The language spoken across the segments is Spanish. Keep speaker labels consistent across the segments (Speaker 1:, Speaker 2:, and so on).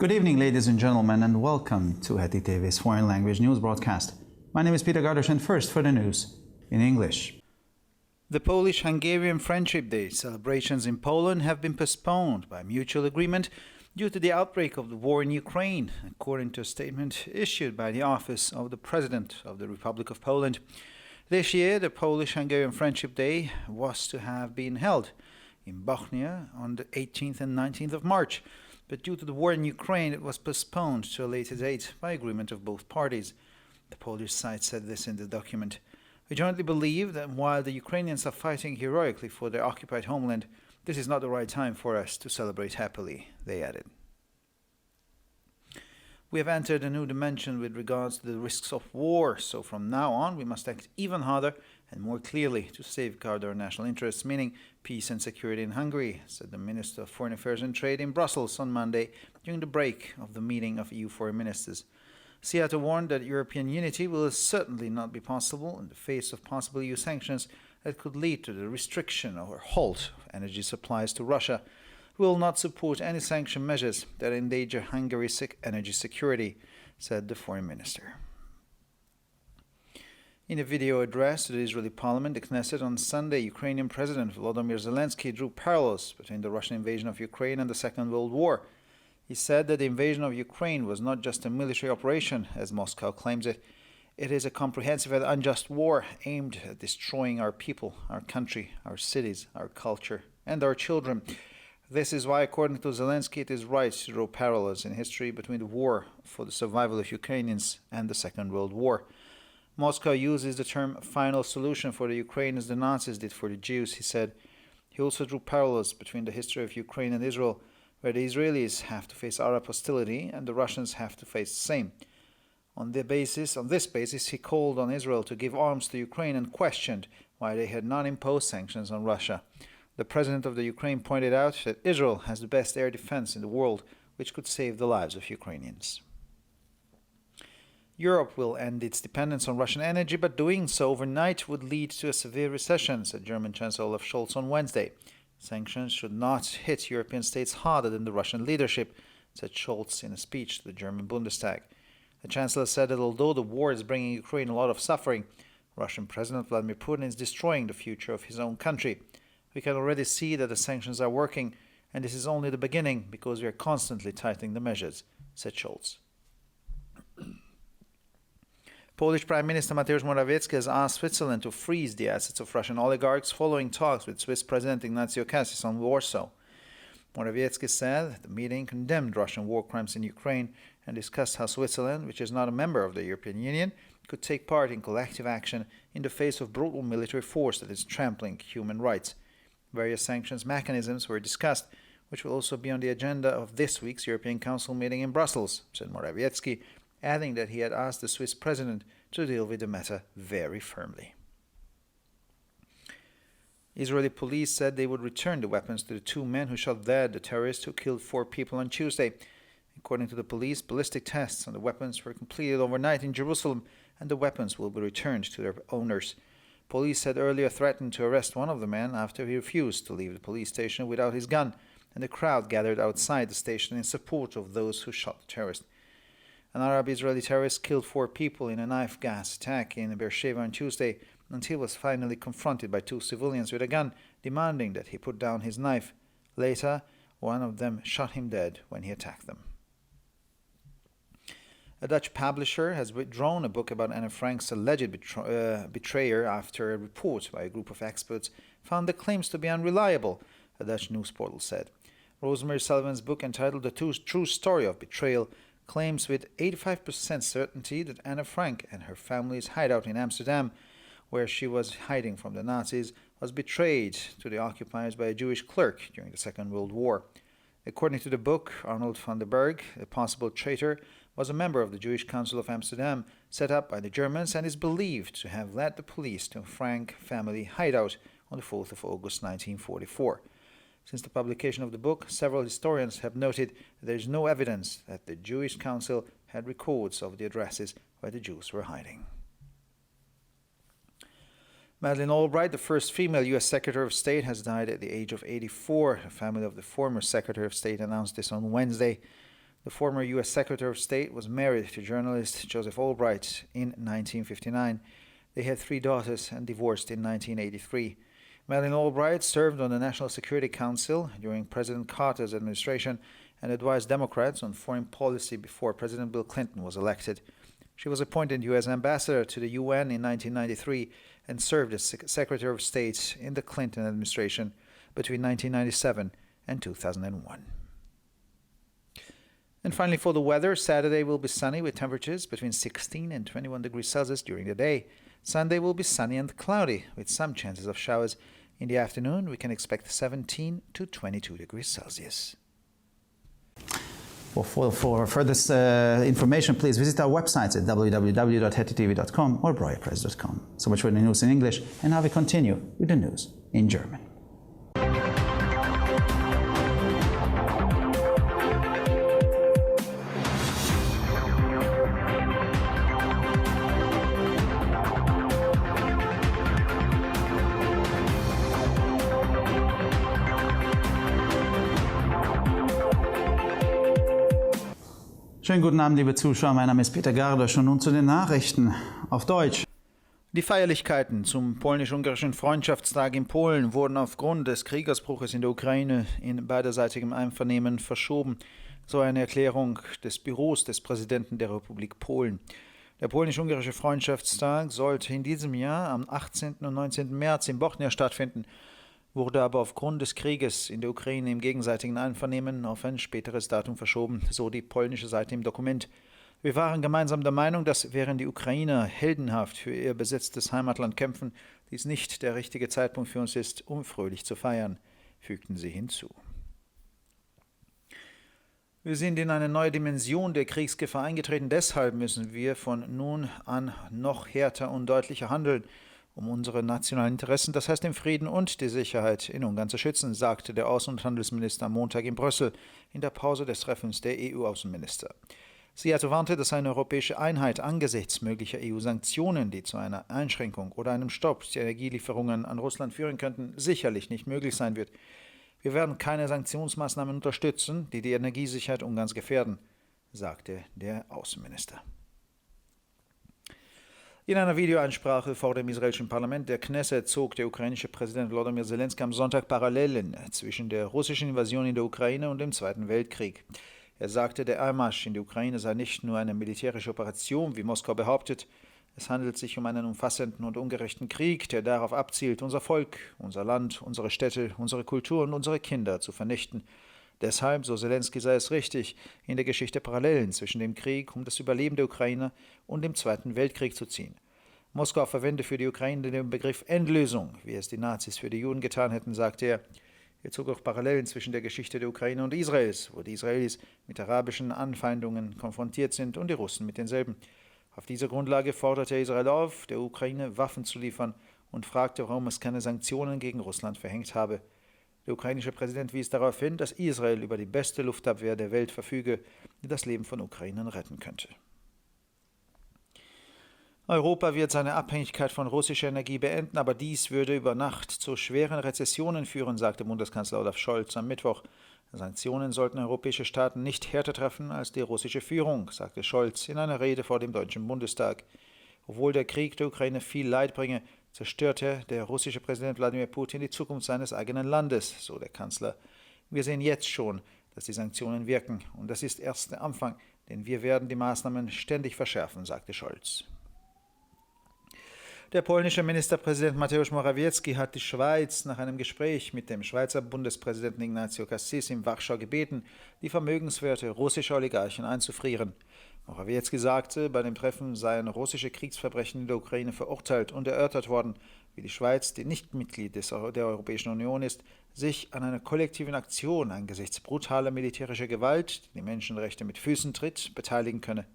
Speaker 1: Good evening, ladies and gentlemen, and welcome to Heti TV's foreign language news broadcast. My name is Peter Gardosh, and first for the news in English. The Polish-Hungarian Friendship Day celebrations in Poland have been postponed by mutual agreement due to the outbreak of the war in Ukraine, according to a statement issued by the Office of the President of the Republic of Poland. This year, the Polish-Hungarian Friendship Day was to have been held in Bochnia on the 18th and 19th of March, but due to the war in Ukraine, it was postponed to a later date by agreement of both parties. The Polish side said this in the document. We jointly believe that while the Ukrainians are fighting heroically for their occupied homeland, this is not the right time for us to celebrate happily, they added. We have entered a new dimension with regards to the risks of war, so from now on we must act even harder and more clearly to safeguard our national interests, meaning peace and security in Hungary, said the Minister of Foreign Affairs and Trade in Brussels on Monday during the break of the meeting of EU foreign ministers. Seattle warned that European unity will certainly not be possible in the face of possible EU sanctions that could lead to the restriction or halt of energy supplies to Russia. We will not support any sanction measures that endanger Hungary's energy security, said the foreign minister. In a video address to the Israeli parliament, the Knesset, on Sunday, Ukrainian President Volodymyr Zelensky drew parallels between the Russian invasion of Ukraine and the Second World War. He said that the invasion of Ukraine was not just a military operation, as Moscow claims it. It is a comprehensive and unjust war aimed at destroying our people, our country, our cities, our culture, and our children. This is why, according to Zelensky, it is right to draw parallels in history between the war for the survival of Ukrainians and the Second World War. Moscow uses the term final solution for the Ukraine as the Nazis did for the Jews, he said. He also drew parallels between the history of Ukraine and Israel, where the Israelis have to face Arab hostility and the Russians have to face the same. On this basis, he called on Israel to give arms to Ukraine and questioned why they had not imposed sanctions on Russia. The president of the Ukraine pointed out that Israel has the best air defense in the world, which could save the lives of Ukrainians. Europe will end its dependence on Russian energy, but doing so overnight would lead to a severe recession, said German Chancellor Olaf Scholz on Wednesday. Sanctions should not hit European states harder than the Russian leadership, said Scholz in a speech to the German Bundestag. The Chancellor said that although the war is bringing Ukraine a lot of suffering, Russian President Vladimir Putin is destroying the future of his own country. We can already see that the sanctions are working, and this is only the beginning because we are constantly tightening the measures, said Scholz. Polish Prime Minister Mateusz Morawiecki has asked Switzerland to freeze the assets of Russian oligarchs following talks with Swiss President Ignacio Cassis on Warsaw. Morawiecki said that the meeting condemned Russian war crimes in Ukraine and discussed how Switzerland, which is not a member of the European Union, could take part in collective action in the face of brutal military force that is trampling human rights. Various sanctions mechanisms were discussed, which will also be on the agenda of this week's European Council meeting in Brussels, said Morawiecki, adding that he had asked the Swiss president to deal with the matter very firmly. Israeli police said they would return the weapons to the two men who shot dead the terrorist who killed 4 people on Tuesday. According to the police, ballistic tests on the weapons were completed overnight in Jerusalem, and the weapons will be returned to their owners. Police had earlier threatened to arrest one of the men after he refused to leave the police station without his gun, and a crowd gathered outside the station in support of those who shot the terrorist. An Arab-Israeli terrorist killed 4 people in a knife gas attack in Beersheba on Tuesday until he was finally confronted by 2 civilians with a gun, demanding that he put down his knife. Later, one of them shot him dead when he attacked them. A Dutch publisher has withdrawn a book about Anne Frank's alleged betrayer after a report by a group of experts found the claims to be unreliable, a Dutch news portal said. Rosemary Sullivan's book, entitled The True Story of Betrayal, claims with 85% certainty that Anne Frank and her family's hideout in Amsterdam, where she was hiding from the Nazis, was betrayed to the occupiers by a Jewish clerk during the Second World War. According to the book, Arnold van den Berg, a possible traitor, was a member of the Jewish Council of Amsterdam, set up by the Germans, and is believed to have led the police to a Frank family hideout on the 4th of August 1944. Since the publication of the book, several historians have noted that there is no evidence that the Jewish Council had records of the addresses where the Jews were hiding. Madeleine Albright, the first female U.S. Secretary of State, has died at the age of 84. The family of the former Secretary of State announced this on Wednesday. The former U.S. Secretary of State was married to journalist Joseph Albright in 1959. They had 3 daughters and divorced in 1983. Madeleine Albright served on the National Security Council during President Carter's administration and advised Democrats on foreign policy before President Bill Clinton was elected. She was appointed U.S. Ambassador to the UN in 1993 and served as Secretary of State in the Clinton administration between 1997 and 2001. And finally, for the weather, Saturday will be sunny with temperatures between 16 and 21 degrees Celsius during the day. Sunday will be sunny and cloudy with some chances of showers. In the afternoon, we can expect 17 to 22 degrees Celsius.
Speaker 2: Well, for further information, please visit our websites at www.hettytv.com or breuerpress.com. So much for the news in English, and now we continue with the news in German. Schönen guten Abend, liebe Zuschauer. Mein Name ist Peter Gardosch und nun zu den Nachrichten auf Deutsch.
Speaker 1: Die Feierlichkeiten zum polnisch-ungarischen Freundschaftstag in Polen wurden aufgrund des Kriegsausbruches in der Ukraine in beiderseitigem Einvernehmen verschoben, so eine Erklärung des Büros des Präsidenten der Republik Polen. Der polnisch-ungarische Freundschaftstag sollte in diesem Jahr am 18. und 19. März in Bochnia stattfinden, wurde aber aufgrund des Krieges in der Ukraine im gegenseitigen Einvernehmen auf ein späteres Datum verschoben, so die polnische Seite im Dokument. Wir waren gemeinsam der Meinung, dass während die Ukrainer heldenhaft für ihr besetztes Heimatland kämpfen, dies nicht der richtige Zeitpunkt für uns ist, um fröhlich zu feiern, fügten sie hinzu. Wir sind in eine neue Dimension der Kriegsgefahr eingetreten, deshalb müssen wir von nun an noch härter und deutlicher handeln, um unsere nationalen Interessen, das heißt den Frieden und die Sicherheit in Ungarn zu schützen, sagte der Außen- und Handelsminister am Montag in Brüssel in der Pause des Treffens der EU-Außenminister. Sie warnte, dass eine europäische Einheit angesichts möglicher EU-Sanktionen, die zu einer Einschränkung oder einem Stopp der Energielieferungen an Russland führen könnten, sicherlich nicht möglich sein wird. Wir werden keine Sanktionsmaßnahmen unterstützen, die die Energiesicherheit Ungarns gefährden, sagte der Außenminister. In einer Videoansprache vor dem israelischen Parlament der Knesset zog der ukrainische Präsident Volodymyr Zelensky am Sonntag Parallelen zwischen der russischen Invasion in der Ukraine und dem Zweiten Weltkrieg. Er sagte, der Einmarsch in die Ukraine sei nicht nur eine militärische Operation, wie Moskau behauptet. Es handelt sich um einen umfassenden und ungerechten Krieg, der darauf abzielt, unser Volk, unser Land, unsere Städte, unsere Kultur und unsere Kinder zu vernichten. Deshalb, so Zelensky, sei es richtig, in der Geschichte Parallelen zwischen dem Krieg um das Überleben der Ukrainer und dem Zweiten Weltkrieg zu ziehen. Moskau verwende für die Ukraine den Begriff Endlösung, wie es die Nazis für die Juden getan hätten, sagte er. Er zog auch Parallelen zwischen der Geschichte der Ukraine und Israels, wo die Israelis mit arabischen Anfeindungen konfrontiert sind und die Russen mit denselben. Auf dieser Grundlage forderte er Israel auf, der Ukraine Waffen zu liefern und fragte, warum es keine Sanktionen gegen Russland verhängt habe. Der ukrainische Präsident wies darauf hin, dass Israel über die beste Luftabwehr der Welt verfüge, die das Leben von Ukrainern retten könnte. Europa wird seine Abhängigkeit von russischer Energie beenden, aber dies würde über Nacht zu schweren Rezessionen führen, sagte Bundeskanzler Olaf Scholz am Mittwoch. Sanktionen sollten europäische Staaten nicht härter treffen als die russische Führung, sagte Scholz in einer Rede vor dem Deutschen Bundestag. Obwohl der Krieg der Ukraine viel Leid bringe, zerstörte der russische Präsident Wladimir Putin die Zukunft seines eigenen Landes, so der Kanzler. Wir sehen jetzt schon, dass die Sanktionen wirken, und das ist erst der Anfang, denn wir werden die Maßnahmen ständig verschärfen, sagte Scholz. Der polnische Ministerpräsident Mateusz Morawiecki hat die Schweiz nach einem Gespräch mit dem Schweizer Bundespräsidenten Ignacio Cassis in Warschau gebeten, die Vermögenswerte russischer Oligarchen einzufrieren. Morawiecki sagte, bei dem Treffen seien russische Kriegsverbrechen in der Ukraine verurteilt und erörtert worden, wie die Schweiz, die nicht Mitglied der Europäischen Union ist, sich an einer kollektiven Aktion angesichts brutaler militärischer Gewalt, die die Menschenrechte mit Füßen tritt, beteiligen könne.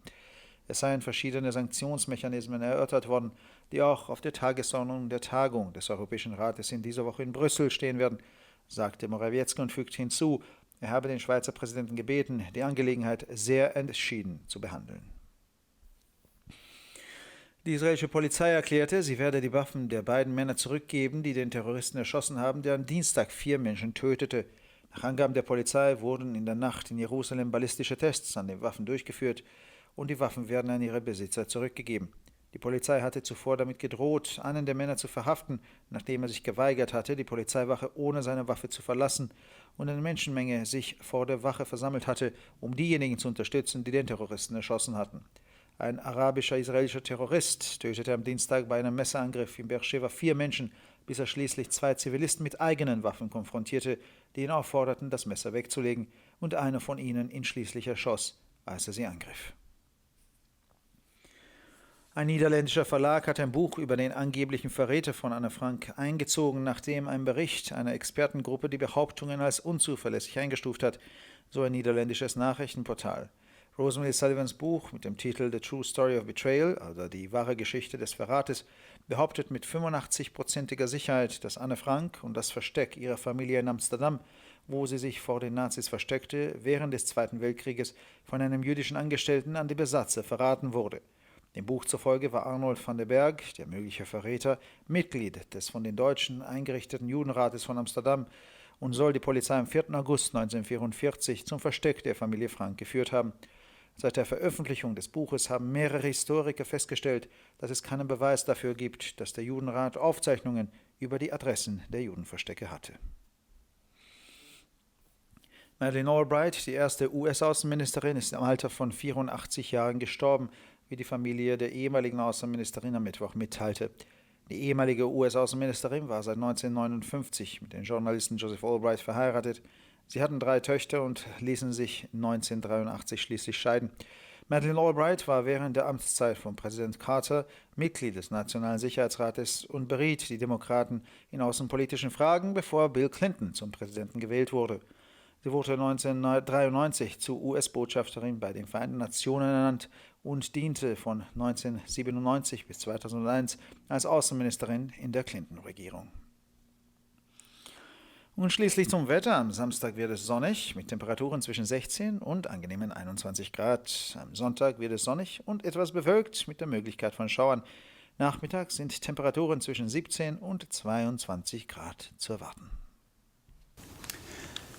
Speaker 1: Es seien verschiedene Sanktionsmechanismen erörtert worden, die auch auf der Tagesordnung der Tagung des Europäischen Rates in dieser Woche in Brüssel stehen werden, sagte Morawiecki und fügte hinzu, er habe den Schweizer Präsidenten gebeten, die Angelegenheit sehr entschieden zu behandeln. Die israelische Polizei erklärte, sie werde die Waffen der beiden Männer zurückgeben, die den Terroristen erschossen haben, der am Dienstag 4 Menschen tötete. Nach Angaben der Polizei wurden in der Nacht in Jerusalem ballistische Tests an den Waffen durchgeführt und die Waffen werden an ihre Besitzer zurückgegeben. Die Polizei hatte zuvor damit gedroht, einen der Männer zu verhaften, nachdem er sich geweigert hatte, die Polizeiwache ohne seine Waffe zu verlassen und eine Menschenmenge sich vor der Wache versammelt hatte, um diejenigen zu unterstützen, die den Terroristen erschossen hatten. Ein arabischer-israelischer Terrorist tötete am Dienstag bei einem Messerangriff in Beersheva 4 Menschen, bis er schließlich 2 Zivilisten mit eigenen Waffen konfrontierte, die ihn aufforderten, das Messer wegzulegen, und einer von ihnen ihn schließlich erschoss, als er sie angriff. Ein niederländischer Verlag hat ein Buch über den angeblichen Verräter von Anne Frank eingezogen, nachdem ein Bericht einer Expertengruppe die Behauptungen als unzuverlässig eingestuft hat, so ein niederländisches Nachrichtenportal. Rosemary Sullivans Buch mit dem Titel The True Story of Betrayal, also die wahre Geschichte des Verrates, behauptet mit 85%iger Sicherheit, dass Anne Frank und das Versteck ihrer Familie in Amsterdam, wo sie sich vor den Nazis versteckte, während des Zweiten Weltkrieges von einem jüdischen Angestellten an die Besatzer verraten wurde. Dem Buch zufolge war Arnold van den Berg, der mögliche Verräter, Mitglied des von den Deutschen eingerichteten Judenrates von Amsterdam und soll die Polizei am 4. August 1944 zum Versteck der Familie Frank geführt haben. Seit der Veröffentlichung des Buches haben mehrere Historiker festgestellt, dass es keinen Beweis dafür gibt, dass der Judenrat Aufzeichnungen über die Adressen der Judenverstecke hatte. Madeleine Albright, die erste US-Außenministerin, ist im Alter von 84 Jahren gestorben, wie die Familie der ehemaligen Außenministerin am Mittwoch mitteilte. Die ehemalige US-Außenministerin war seit 1959 mit dem Journalisten Joseph Albright verheiratet. Sie hatten 3 Töchter und ließen sich 1983 schließlich scheiden. Madeleine Albright war während der Amtszeit von Präsident Carter Mitglied des Nationalen Sicherheitsrates und beriet die Demokraten in außenpolitischen Fragen, bevor Bill Clinton zum Präsidenten gewählt wurde. Sie wurde 1993 zur US-Botschafterin bei den Vereinten Nationen ernannt und diente von 1997 bis 2001 als Außenministerin in der Clinton-Regierung. Und schließlich zum Wetter. Am Samstag wird es sonnig mit Temperaturen zwischen 16 und angenehmen 21 Grad. Am Sonntag wird es sonnig und etwas bewölkt mit der Möglichkeit von Schauern. Nachmittags sind Temperaturen zwischen 17 und 22 Grad zu erwarten.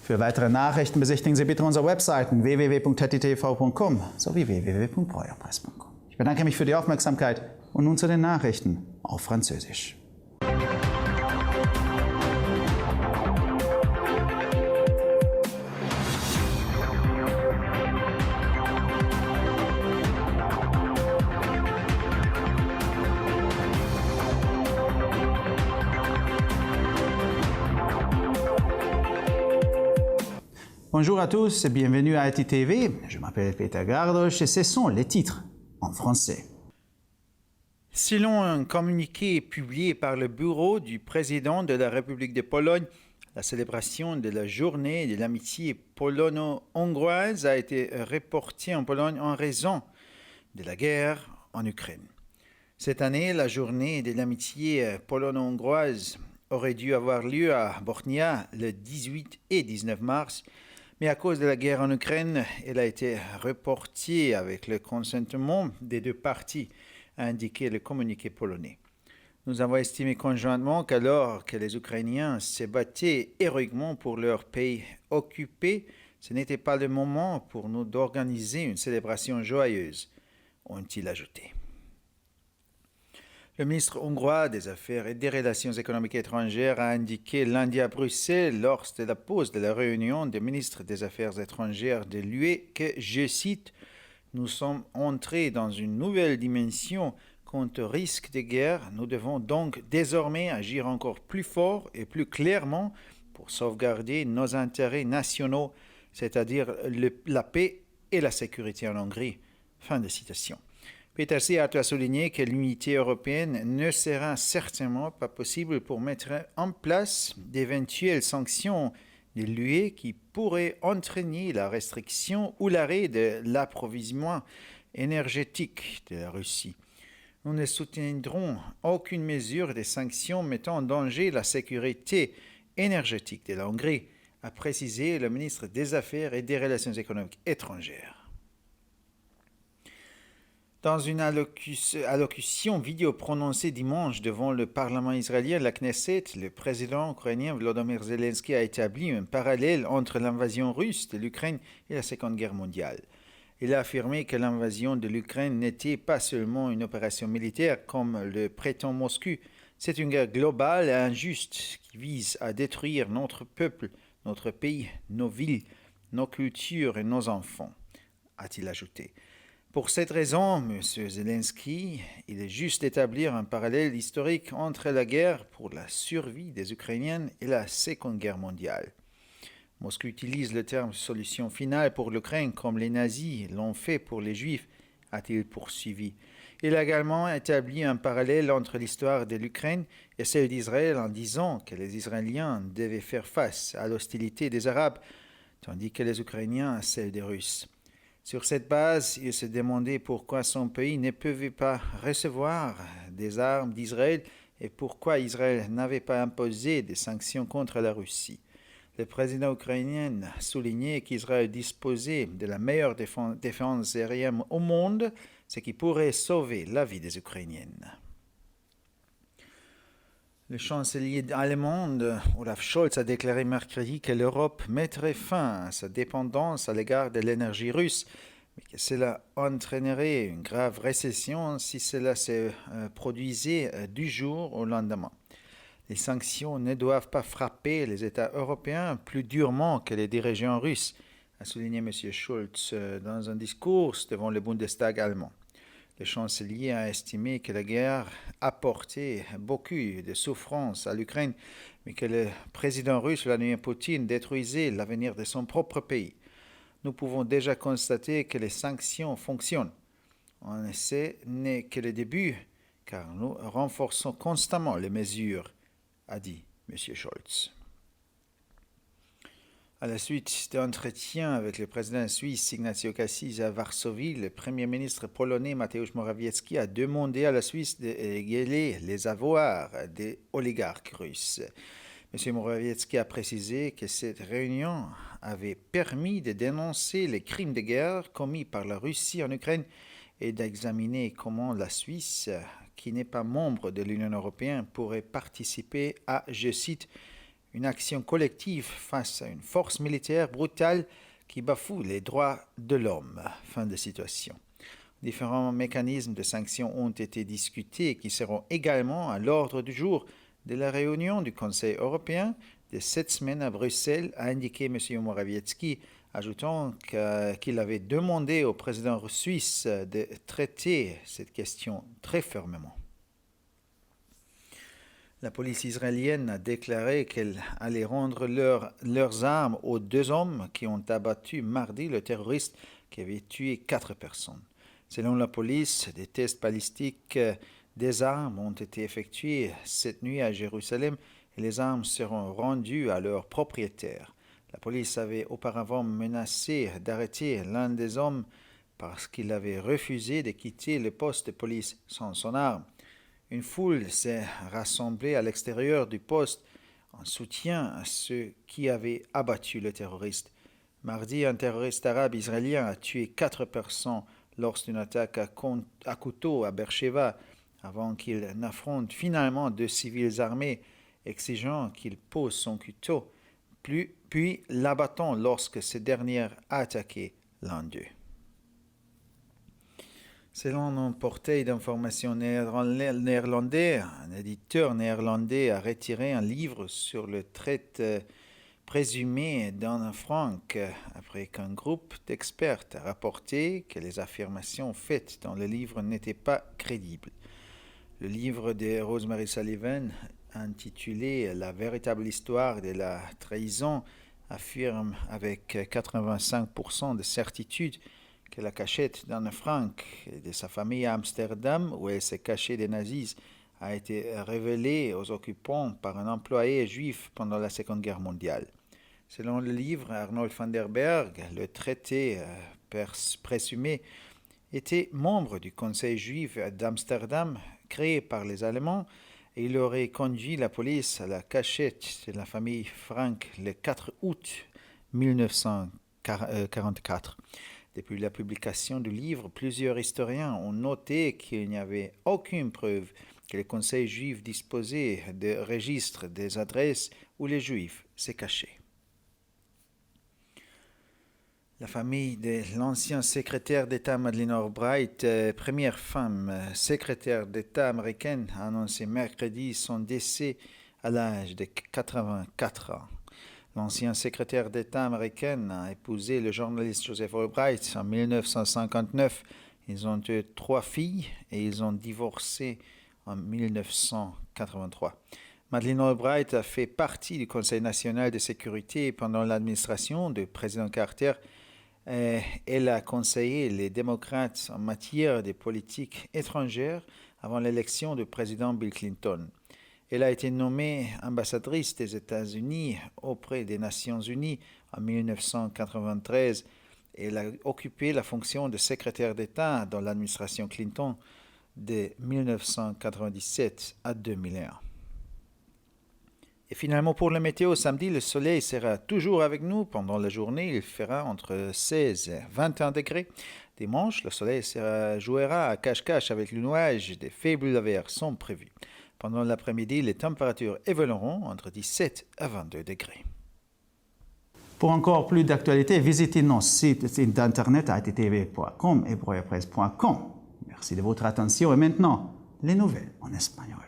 Speaker 2: Für weitere Nachrichten besichtigen Sie bitte unsere Webseiten www.hettitv.com sowie www.breuerpresse.com. Ich bedanke mich für die Aufmerksamkeit und nun zu den Nachrichten auf Französisch. Bonjour à tous et bienvenue à HETI-TV. Je m'appelle Peter Gardosch et ce sont les titres en français.
Speaker 1: Selon un communiqué publié par le bureau du président de la République de Pologne, la célébration de la journée de l'amitié polono-hongroise a été reportée en Pologne en raison de la guerre en Ukraine. Cette année, la journée de l'amitié polono-hongroise aurait dû avoir lieu à Bochnia le 18 et 19 mars, mais à cause de la guerre en Ukraine, elle a été reportée avec le consentement des 2 parties, a indiqué le communiqué polonais. Nous avons estimé conjointement qu'alors que les Ukrainiens se battaient héroïquement pour leur pays occupé, ce n'était pas le moment pour nous d'organiser une célébration joyeuse, ont-ils ajouté. Le ministre hongrois des Affaires et des Relations économiques étrangères a indiqué lundi à Bruxelles, lors de la pause de la réunion des ministres des Affaires étrangères de l'UE, que, je cite, « Nous sommes entrés dans une nouvelle dimension contre risque de guerre. Nous devons donc désormais agir encore plus fort et plus clairement pour sauvegarder nos intérêts nationaux, c'est-à-dire la paix et la sécurité en Hongrie. » Fin de citation. Peter Seeart a souligné que l'unité européenne ne sera certainement pas possible pour mettre en place d'éventuelles sanctions de l'UE qui pourraient entraîner la restriction ou l'arrêt de l'approvisionnement énergétique de la Russie. Nous ne soutiendrons aucune mesure de sanctions mettant en danger la sécurité énergétique de la Hongrie, a précisé le ministre des Affaires et des Relations économiques étrangères. Dans une allocution vidéo prononcée dimanche devant le Parlement israélien, la Knesset, le président ukrainien Volodymyr Zelensky a établi un parallèle entre l'invasion russe de l'Ukraine et la Seconde Guerre mondiale. Il a affirmé que l'invasion de l'Ukraine n'était pas seulement une opération militaire comme le prétend Moscou, c'est une guerre globale et injuste qui vise à détruire notre peuple, notre pays, nos villes, nos cultures et nos enfants, a-t-il ajouté. Pour cette raison, M. Zelensky, il est juste d'établir un parallèle historique entre la guerre pour la survie des Ukrainiens et la Seconde Guerre mondiale. Moscou utilise le terme solution finale pour l'Ukraine comme les nazis l'ont fait pour les Juifs, a-t-il poursuivi. Il a également établi un parallèle entre l'histoire de l'Ukraine et celle d'Israël en disant que les Israéliens devaient faire face à l'hostilité des Arabes, tandis que les Ukrainiens à celle des Russes. Sur cette base, il se demandait pourquoi son pays ne pouvait pas recevoir des armes d'Israël et pourquoi Israël n'avait pas imposé des sanctions contre la Russie. Le président ukrainien a souligné qu'Israël disposait de la meilleure défense aérienne au monde, ce qui pourrait sauver la vie des Ukrainiennes. Le chancelier allemand Olaf Scholz a déclaré mercredi que l'Europe mettrait fin à sa dépendance à l'égard de l'énergie russe, mais que cela entraînerait une grave récession si cela se produisait du jour au lendemain. Les sanctions ne doivent pas frapper les États européens plus durement que les dirigeants russes, a souligné M. Scholz dans un discours devant le Bundestag allemand. Le chancelier a estimé que la guerre apportait beaucoup de souffrance à l'Ukraine, mais que le président russe Vladimir Poutine détruisait l'avenir de son propre pays. Nous pouvons déjà constater que les sanctions fonctionnent. En effet, n'est que le début, car nous renforçons constamment les mesures, a dit M. Scholz. À la suite d'entretiens avec le président suisse Ignacio Cassis à Varsovie, le premier ministre polonais Mateusz Morawiecki a demandé à la Suisse de réguler les avoirs des oligarques russes. M. Morawiecki a précisé que cette réunion avait permis de dénoncer les crimes de guerre commis par la Russie en Ukraine et d'examiner comment la Suisse, qui n'est pas membre de l'Union européenne, pourrait participer à, je cite, une action collective face à une force militaire brutale qui bafoue les droits de l'homme. Fin de citation. Différents mécanismes de sanctions ont été discutés et qui seront également à l'ordre du jour de la réunion du Conseil européen de cette semaine à Bruxelles, a indiqué M. Morawiecki, ajoutant qu'il avait demandé au président suisse de traiter cette question très fermement. La police israélienne a déclaré qu'elle allait rendre leurs armes aux 2 hommes qui ont abattu mardi le terroriste qui avait tué 4 personnes. Selon la police, des tests balistiques des armes ont été effectués cette nuit à Jérusalem et les armes seront rendues à leurs propriétaires. La police avait auparavant menacé d'arrêter l'un des hommes parce qu'il avait refusé de quitter le poste de police sans son arme. Une foule s'est rassemblée à l'extérieur du poste en soutien à ceux qui avaient abattu le terroriste. Mardi, un terroriste arabe israélien a tué 4 personnes lors d'une attaque à couteau à Beersheva avant qu'il n'affronte finalement 2 civils armés exigeant qu'il pose son couteau, puis l'abattant lorsque ce dernier a attaqué l'un d'eux. Selon un portail d'information néerlandais, un éditeur néerlandais a retiré un livre sur le traite présumé d'Anne Frank après qu'un groupe d'experts a rapporté que les affirmations faites dans le livre n'étaient pas crédibles. Le livre de Rosemary Sullivan, intitulé « La véritable histoire de la trahison », affirme avec 85% de certitude que la cachette d'Anne Frank et de sa famille à Amsterdam, où elle s'est cachée des nazis, a été révélée aux occupants par un employé juif pendant la Seconde Guerre mondiale. Selon le livre Arnold van der Berg, le traité présumé était membre du Conseil juif d'Amsterdam créé par les Allemands et il aurait conduit la police à la cachette de la famille Frank le 4 août 1944. Depuis la publication du livre, plusieurs historiens ont noté qu'il n'y avait aucune preuve que le Conseil juif disposait de registres des adresses où les Juifs se cachaient. La famille de l'ancien secrétaire d'État Madeleine Albright, première femme secrétaire d'État américaine, a annoncé mercredi son décès à l'âge de 84 ans. L'ancien secrétaire d'État américain a épousé le journaliste Joseph Albright en 1959. Ils ont eu 3 filles et ils ont divorcé en 1983. Madeleine Albright a fait partie du Conseil national de sécurité pendant l'administration du président Carter. Elle a conseillé les démocrates en matière de politique étrangère avant l'élection du président Bill Clinton. Elle a été nommée ambassadrice des États-Unis auprès des Nations Unies en 1993. Elle a occupé la fonction de secrétaire d'État dans l'administration Clinton de 1997 à 2001. Et finalement, pour le météo, samedi, le soleil sera toujours avec nous. Pendant la journée, il fera entre 16 et 21 degrés. Dimanche, le soleil jouera à cache-cache avec le nuage. Des faibles averses sont prévues. Pendant l'après-midi, les températures évolueront entre 17 et 22 degrés.
Speaker 2: Pour encore plus d'actualités, visitez nos sites internet attv.com et broyapresse.com. Merci de votre attention et maintenant, les nouvelles en espagnol.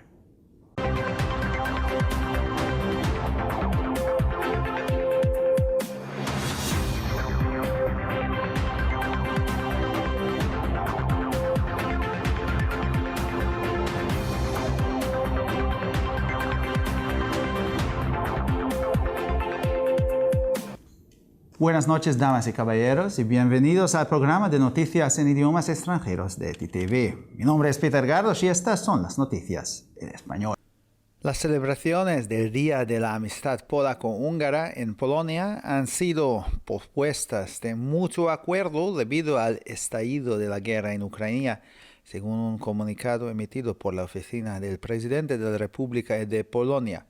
Speaker 2: Buenas noches, damas y caballeros, y bienvenidos al programa de noticias en idiomas extranjeros de TTV. Mi nombre es Peter Gardos y estas son las noticias en español.
Speaker 1: Las celebraciones del Día de la Amistad Polaco-Húngara en Polonia han sido pospuestas de mutuo acuerdo debido al estallido de la guerra en Ucrania, según un comunicado emitido por la oficina del presidente de la República de Polonia.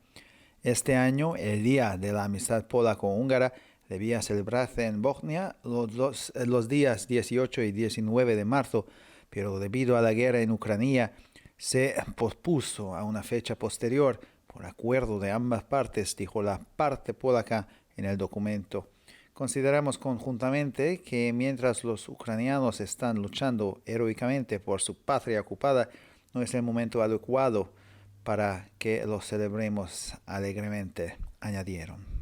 Speaker 1: Este año, el Día de la Amistad Polaco-Húngara debía celebrarse en Bosnia los días 18 y 19 de marzo, pero debido a la guerra en Ucrania se pospuso a una fecha posterior por acuerdo de ambas partes, dijo la parte polaca en el documento. Consideramos conjuntamente que mientras los ucranianos están luchando heroicamente por su patria ocupada, no es el momento adecuado para que lo celebremos alegremente, añadieron.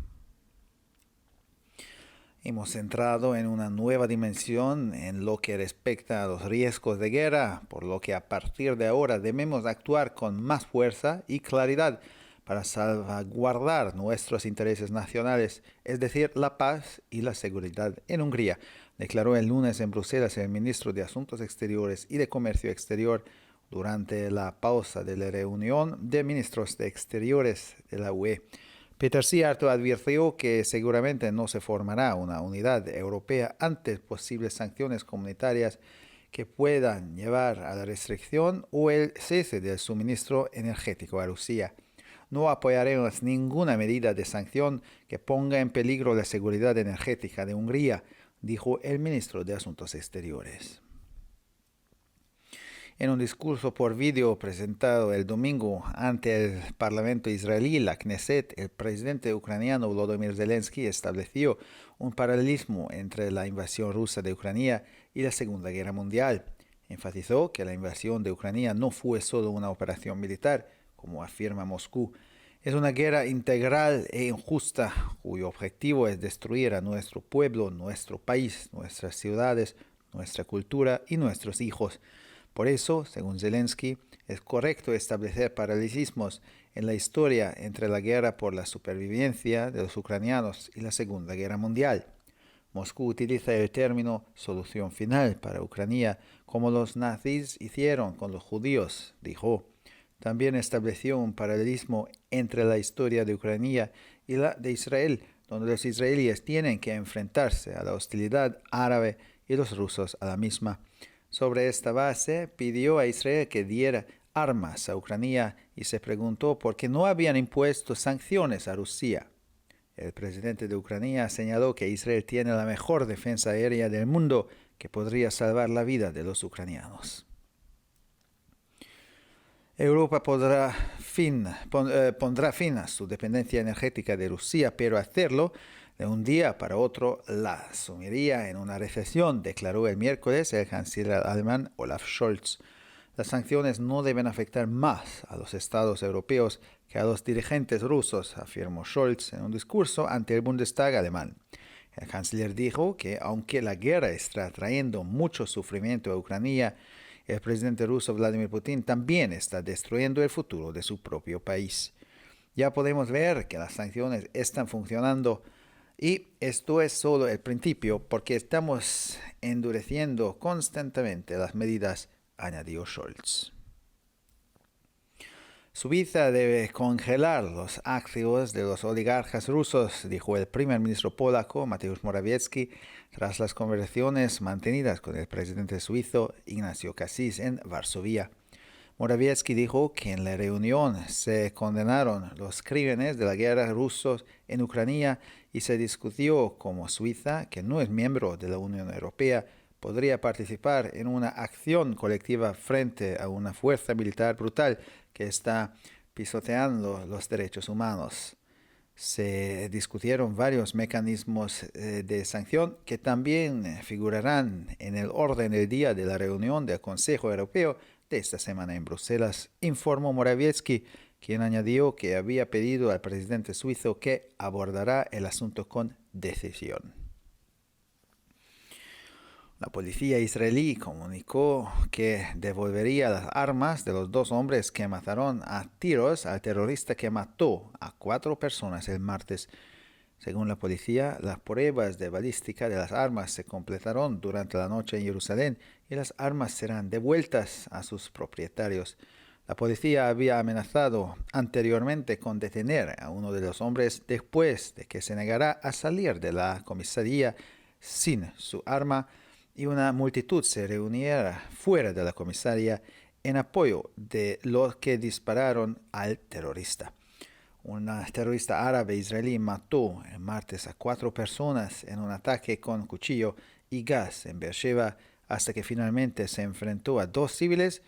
Speaker 1: Hemos entrado en una nueva dimensión en lo que respecta a los riesgos de guerra, por lo que a partir de ahora debemos actuar con más fuerza y claridad para salvaguardar nuestros intereses nacionales, es decir, la paz y la seguridad en Hungría, declaró el lunes en Bruselas el ministro de Asuntos Exteriores y de Comercio Exterior durante la pausa de la reunión de ministros de Exteriores de la UE. Peter Szijjártó advirtió que seguramente no se formará una unidad europea ante posibles sanciones comunitarias que puedan llevar a la restricción o el cese del suministro energético a Rusia. No apoyaremos ninguna medida de sanción que ponga en peligro la seguridad energética de Hungría, dijo el ministro de Asuntos Exteriores. En un discurso por vídeo presentado el domingo ante el Parlamento israelí, la Knesset, el presidente ucraniano Volodymyr Zelensky estableció un paralelismo entre la invasión rusa de Ucrania y la Segunda Guerra Mundial. Enfatizó que la invasión de Ucrania no fue solo una operación militar, como afirma Moscú. Es una guerra integral e injusta, cuyo objetivo es destruir a nuestro pueblo, nuestro país, nuestras ciudades, nuestra cultura y nuestros hijos. Por eso, según Zelensky, es correcto establecer paralelismos en la historia entre la guerra por la supervivencia de los ucranianos y la Segunda Guerra Mundial. Moscú utiliza el término solución final para Ucrania como los nazis hicieron con los judíos, dijo. También estableció un paralelismo entre la historia de Ucrania y la de Israel, donde los israelíes tienen que enfrentarse a la hostilidad árabe y los rusos a la misma. Sobre esta base, pidió a Israel que diera armas a Ucrania y se preguntó por qué no habían impuesto sanciones a Rusia. El presidente de Ucrania señaló que Israel tiene la mejor defensa aérea del mundo, que podría salvar la vida de los ucranianos. Europa pondrá fin a su dependencia energética de Rusia, pero hacerlo de un día para otro la sumiría en una recesión, declaró el miércoles el canciller alemán Olaf Scholz. Las sanciones no deben afectar más a los estados europeos que a los dirigentes rusos, afirmó Scholz en un discurso ante el Bundestag alemán. El canciller dijo que aunque la guerra está trayendo mucho sufrimiento a Ucrania, el presidente ruso Vladimir Putin también está destruyendo el futuro de su propio país. Ya podemos ver que las sanciones están funcionando y esto es solo el principio porque estamos endureciendo constantemente las medidas, añadió Scholz. Suiza debe congelar los activos de los oligarcas rusos, dijo el primer ministro polaco Mateusz Morawiecki, tras las conversaciones mantenidas con el presidente suizo Ignacio Cassis en Varsovia. Morawiecki dijo que en la reunión se condenaron los crímenes de la guerra rusos en Ucrania y se discutió cómo Suiza, que no es miembro de la Unión Europea, podría participar en una acción colectiva frente a una fuerza militar brutal que está pisoteando los derechos humanos. Se discutieron varios mecanismos de sanción que también figurarán en el orden del día de la reunión del Consejo Europeo de esta semana en Bruselas, informó Morawiecki, quien añadió que había pedido al presidente suizo que abordará el asunto con decisión. La policía israelí comunicó que devolvería las armas de los dos hombres que mataron a tiros al terrorista que mató a 4 personas el martes. Según la policía, las pruebas de balística de las armas se completaron durante la noche en Jerusalén y las armas serán devueltas a sus propietarios. La policía había amenazado anteriormente con detener a uno de los hombres después de que se negara a salir de la comisaría sin su arma y una multitud se reuniera fuera de la comisaría en apoyo de los que dispararon al terrorista. Un terrorista árabe israelí mató el martes a 4 personas en un ataque con cuchillo y gas en Beersheba hasta que finalmente se enfrentó a 2 civiles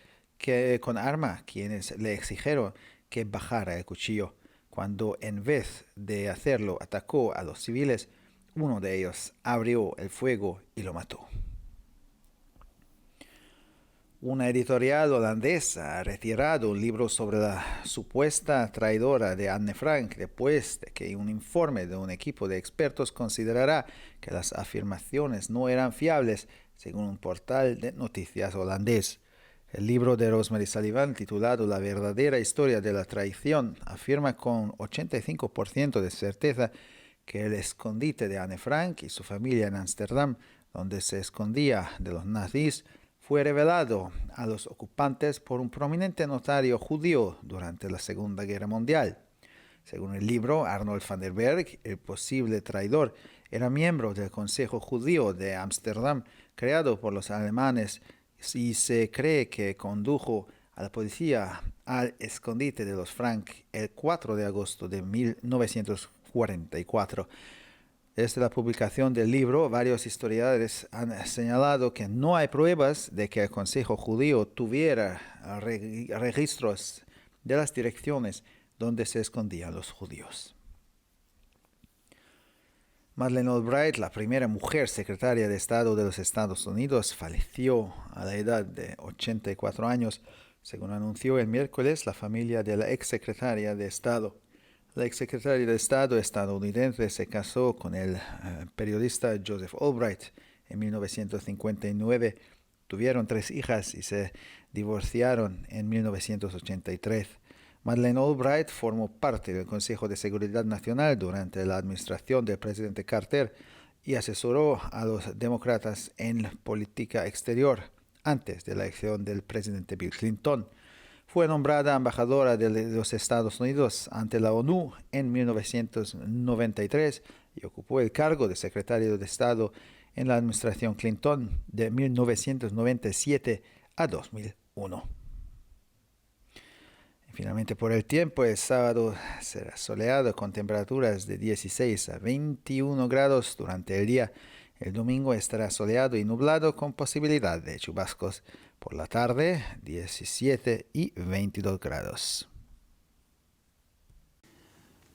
Speaker 1: con arma quienes le exigieron que bajara el cuchillo. Cuando en vez de hacerlo atacó a los civiles, uno de ellos abrió el fuego y lo mató. Una editorial holandesa ha retirado un libro sobre la supuesta traidora de Anne Frank después de que un informe de un equipo de expertos considerara que las afirmaciones no eran fiables, según un portal de noticias holandés. El libro de Rosemary Sullivan, titulado La verdadera historia de la traición, afirma con 85% de certeza que el escondite de Anne Frank y su familia en Ámsterdam, donde se escondía de los nazis, fue revelado a los ocupantes por un prominente notario judío durante la Segunda Guerra Mundial. Según el libro, Arnold van der Berg, el posible traidor, era miembro del Consejo Judío de Ámsterdam, creado por los alemanes, y se cree que condujo a la policía al escondite de los Frank el 4 de agosto de 1944. Desde la publicación del libro, varios historiadores han señalado que no hay pruebas de que el Consejo Judío tuviera registros de las direcciones donde se escondían los judíos. Madeleine Albright, la primera mujer secretaria de Estado de los Estados Unidos, falleció a la edad de 84 años, según anunció el miércoles la familia de la exsecretaria de Estado. La exsecretaria de Estado estadounidense se casó con el periodista Joseph Albright en 1959. Tuvieron 3 hijas y se divorciaron en 1983. Madeleine Albright formó parte del Consejo de Seguridad Nacional durante la administración del presidente Carter y asesoró a los demócratas en la política exterior antes de la elección del presidente Bill Clinton. Fue nombrada embajadora de los Estados Unidos ante la ONU en 1993 y ocupó el cargo de secretario de Estado en la administración Clinton de 1997 a 2001. Y finalmente, por el tiempo, el sábado será soleado con temperaturas de 16 a 21 grados durante el día. El domingo estará soleado y nublado con posibilidad de chubascos. Por la tarde, 17 y 22 grados.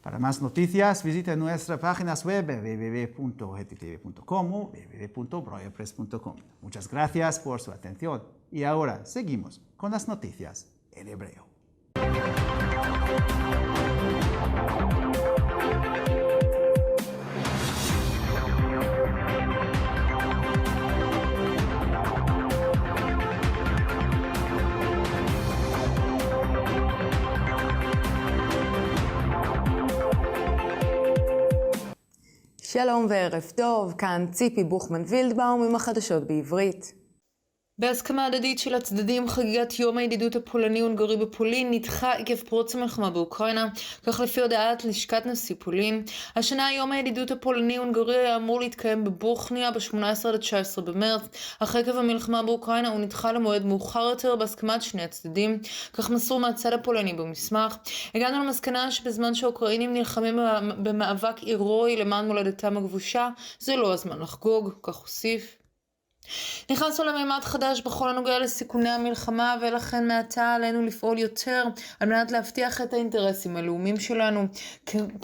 Speaker 2: Para más noticias, visite nuestras páginas web www.ttv.com o www.breuerpress.com. Muchas gracias por su atención. Y ahora seguimos con las noticias en hebreo.
Speaker 3: שלום וערב טוב, כאן ציפי בוכמן וילדבאום עם החדשות בעברית. בהסכמה הדדית של הצדדים, חגיגת יום הידידות הפולני-הונגרי בפולין נדחה עקב פרוץ המלחמה באוקראינה, כך לפי הודעת לשכת נשיא פולין. השנה יום הידידות הפולני-הונגרי היה אמור להתקיים בבוכניה ב-18 עד 19 במרץ, אך עקב המלחמה באוקראינה הוא נדחה למועד מאוחר יותר בהסכמת שני הצדדים, כך מסרו מהצד הפולני במסמך. הגענו למסקנה שבזמן שהאוקראינים נלחמים במאבק הירואי למען מולדתם הכבושה, זה לא הזמן לחגוג, כך הוסיף. נכנסנו למימד חדש בכל הנוגע לסיכוני המלחמה, ולכן מעתה עלינו לפעול יותר על מנת להבטיח את האינטרסים הלאומיים שלנו,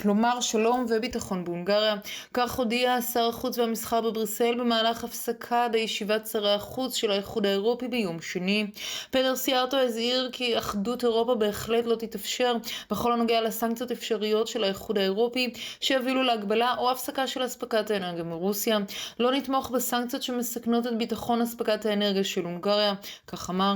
Speaker 3: כלומר שלום וביטחון בהונגריה. כך הודיע שר החוץ והמסחר בבריסל במהלך הפסקה בישיבת שרי החוץ של האיחוד האירופי ביום שני. פדר סיארטו הזהיר כי אחדות אירופה בהחלט לא תתאפשר בכל הנוגע לסנקציות אפשריות של האיחוד האירופי שיובילו להגבלה או הפסקה של אספקת האנרגיה מרוסיה. לא נתמוך בסנקציות שמסכנות את ביטחון אספקת האנרגיה של הונגריה, כך אמר.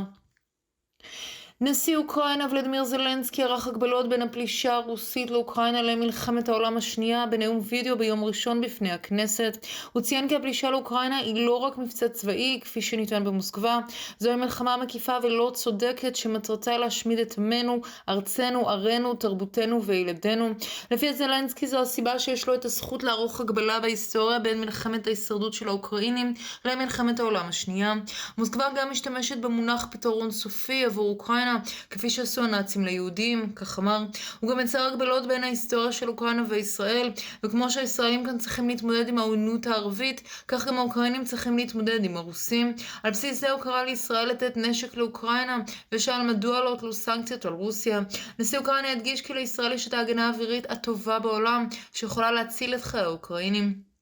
Speaker 3: נשיא אוקראינה ולדימיר זלנסקי ערך הגבלות בין הפלישה הרוסית לאוקראינה למלחמת העולם השנייה בנאום וידאו ביום ראשון בפני הכנסת. הוא ציין כי הפלישה לאוקראינה היא לא רק מבצע צבאי כפי שניתן במוסקבה, זוהי מלחמה מקיפה ולא צודקת שמטרתה להשמיד את עמנו, ארצנו, ערינו, תרבותנו וילדינו. לפי זלנסקי זו הסיבה שיש לו את הזכות לערוך הגבלה בהיסטוריה בין מלחמת ההישרדות של האוקראינים למלחמת העולם השנייה. מוסקבה גם משתמשת במונח פתרון סופי עבור אוקראינה, כפי שעשו הנאצים ליהודים, כך אמר. הוא גם יצר הגבלות בין ההיסטוריה של אוקראינה וישראל, וכמו שהישראלים כאן צריכים להתמודד עם העוינות הערבית, כך גם האוקראינים צריכים להתמודד עם הרוסים. על בסיס זה הוא קרא לישראל לתת נשק לאוקראינה, ושאל מדוע לא הוטלו סנקציות על רוסיה. נשיא אוקראינה הדגיש כי לישראל יש את ההגנה האווירית הטובה בעולם, שיכולה להציל את חיי האוקראינים.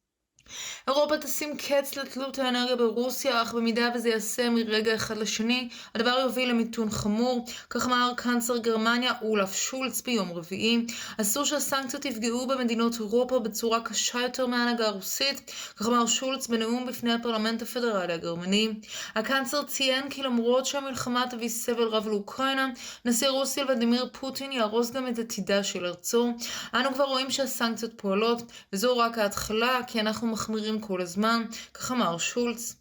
Speaker 3: אירופה תשים קץ לתלות האנרגיה ברוסיה, אך במידה וזה יעשה מרגע אחד לשני, הדבר יוביל למיתון חמור, כך אמר קנצלר גרמניה אולף שולץ ביום רביעי. אסור שהסנקציות יפגעו במדינות אירופה בצורה קשה יותר מההנהגה הרוסית, כך אמר שולץ בנאום בפני הפרלמנט הפדרלי הגרמני. הקנצלר ציין כי למרות שהמלחמה תביא סבל רב לאוקראינה, נשיא רוסיה ולדימיר פוטין יהרוס גם את עתידה של ארצו. אנו כבר רואים שהסנקציות פועלות, וזו רק ההתחלה, כי אנחנו מחמירים כל הזמן, כך אמר שולץ.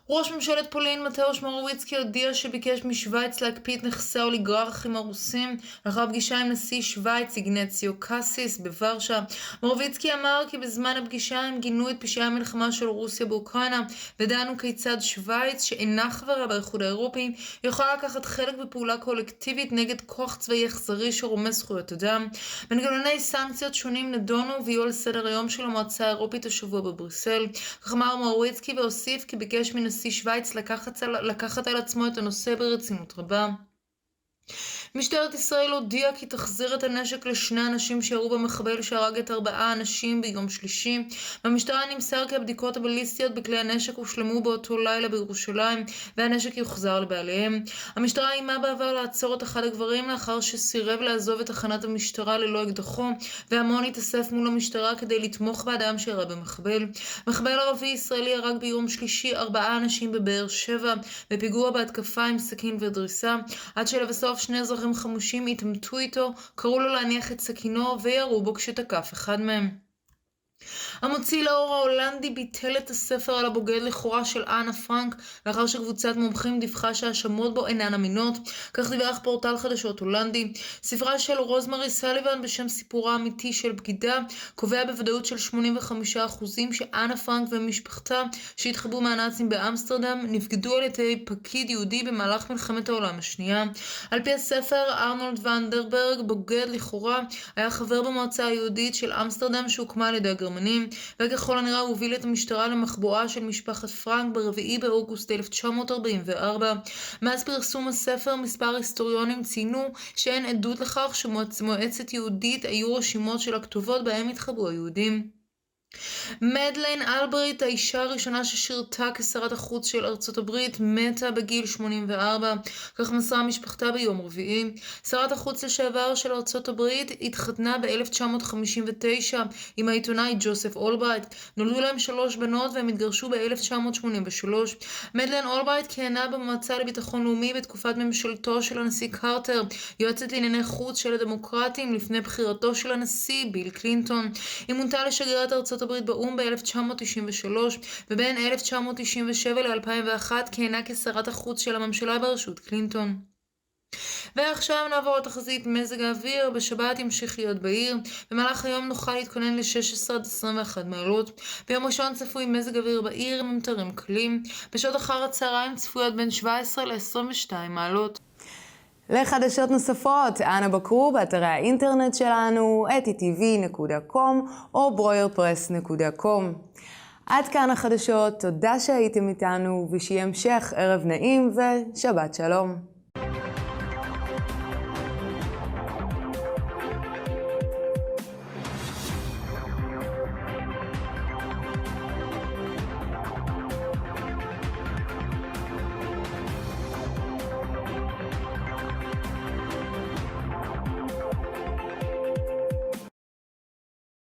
Speaker 3: ראש ממשלת פולין מתאוש מורוויצקי הודיע שביקש משוויץ להקפיא את נכסי האוליגרכים הרוסים לאחר פגישה עם נשיא שוויץ איגנציו קאסיס בוורשה. מורוויצקי אמר כי בזמן הפגישה הם גינו את פשעי המלחמה של רוסיה באוקראינה ודנו כיצד שוויץ, שאינה חברה באיחוד האירופי, יכולה לקחת חלק בפעולה קולקטיבית נגד כוח צבאי אכזרי שרומס זכויות אדם. מנגנוני סנקציות שונים נדונו ויהיו על סדר היום של המועצה האירופית השבוע בבריסל. כך אמר מורוויצקי והוסיף כי ביקש נשיא שוויץ לקחת על עצמו את הנושא ברצינות רבה. משטרת ישראל הודיעה כי תחזיר את הנשק לשני אנשים שירו במחבל שהרג את 4 אנשים ביום שלישי. במשטרה נמסר כי הבדיקות הבליסטיות בכלי הנשק הושלמו באותו לילה בירושלים והנשק יוחזר לבעליהם. המשטרה איימה בעבר לעצור את אחד הגברים לאחר שסירב לעזוב את תחנת המשטרה ללא אקדחו, והמון התאסף מול המשטרה כדי לתמוך באדם שירה במחבל. מחבל ערבי ישראלי הרג ביום שלישי 4 אנשים בבאר שבע בפיגוע בהתקפה עם סכין ודריסה, עד שלבסוף שני אזרחים חמושים התעמתו איתו, קראו לו להניח את סכינו וירו בו כשתקף אחד מהם. המוציא לאור ההולנדי ביטל את הספר על הבוגד לכאורה של אנה פרנק לאחר שקבוצת מומחים דיווחה שהאשמות בו אינן אמינות, כך דיווח פורטל חדשות הולנדי. ספרה של רוזמרי סליבן בשם סיפורה האמיתי של בגידה קובע בוודאות של 85% שאנה פרנק ומשפחתה שהתחבאו מהנאצים באמסטרדם נבגדו על ידי פקיד יהודי במהלך מלחמת העולם השנייה. על פי הספר, ארנולד ונדרברג, בוגד לכאורה, היה חבר במועצה היהודית של אמסטרדם שהוקמה על ידי הגרמנים הגרמנים, וככל הנראה הוא הוביל את המשטרה למחבואה של משפחת פרנק ב4 באוגוסט 1944. מאז פרסום הספר מספר היסטוריונים ציינו שאין עדות לכך שמועצת יהודית היו רשימות של הכתובות בהם התחבאו היהודים. מדליין אלברט, האישה הראשונה ששירתה כשרת החוץ של ארצות הברית, מתה בגיל 84, כך מסרה משפחתה ביום רביעי. שרת החוץ לשעבר של ארצות הברית התחתנה ב-1959 עם העיתונאי ג'וסף אולברייט. נולדו להם 3 בנות והם התגרשו ב-1983. מדליין אולברייט כיהנה במועצה לביטחון לאומי בתקופת ממשלתו של הנשיא קרטר, יועצת לענייני חוץ של הדמוקרטים לפני בחירתו של הנשיא ביל קלינטון. היא מונתה לשגרירת ארצות הברית באום ב-1993, ובין 1997 ל-2001 כיהנה כשרת החוץ של הממשלה בראשות קלינטון. ועכשיו נעבור לתחזית מזג האוויר. בשבת ימשיך להיות בעיר, במהלך היום נוכל להתכונן ל-16 עד 21 מעלות. ביום ראשון צפוי מזג אוויר בעיר עם ממטרים קלים. בשעות אחר הצהריים צפויות בין 17 ל-22 מעלות.
Speaker 4: לחדשות נוספות, אנא בקרו באתרי האינטרנט שלנו, etitv.com או broyerpress.com. עד כאן החדשות, תודה שהייתם איתנו ושיהיה המשך ערב נעים ושבת שלום.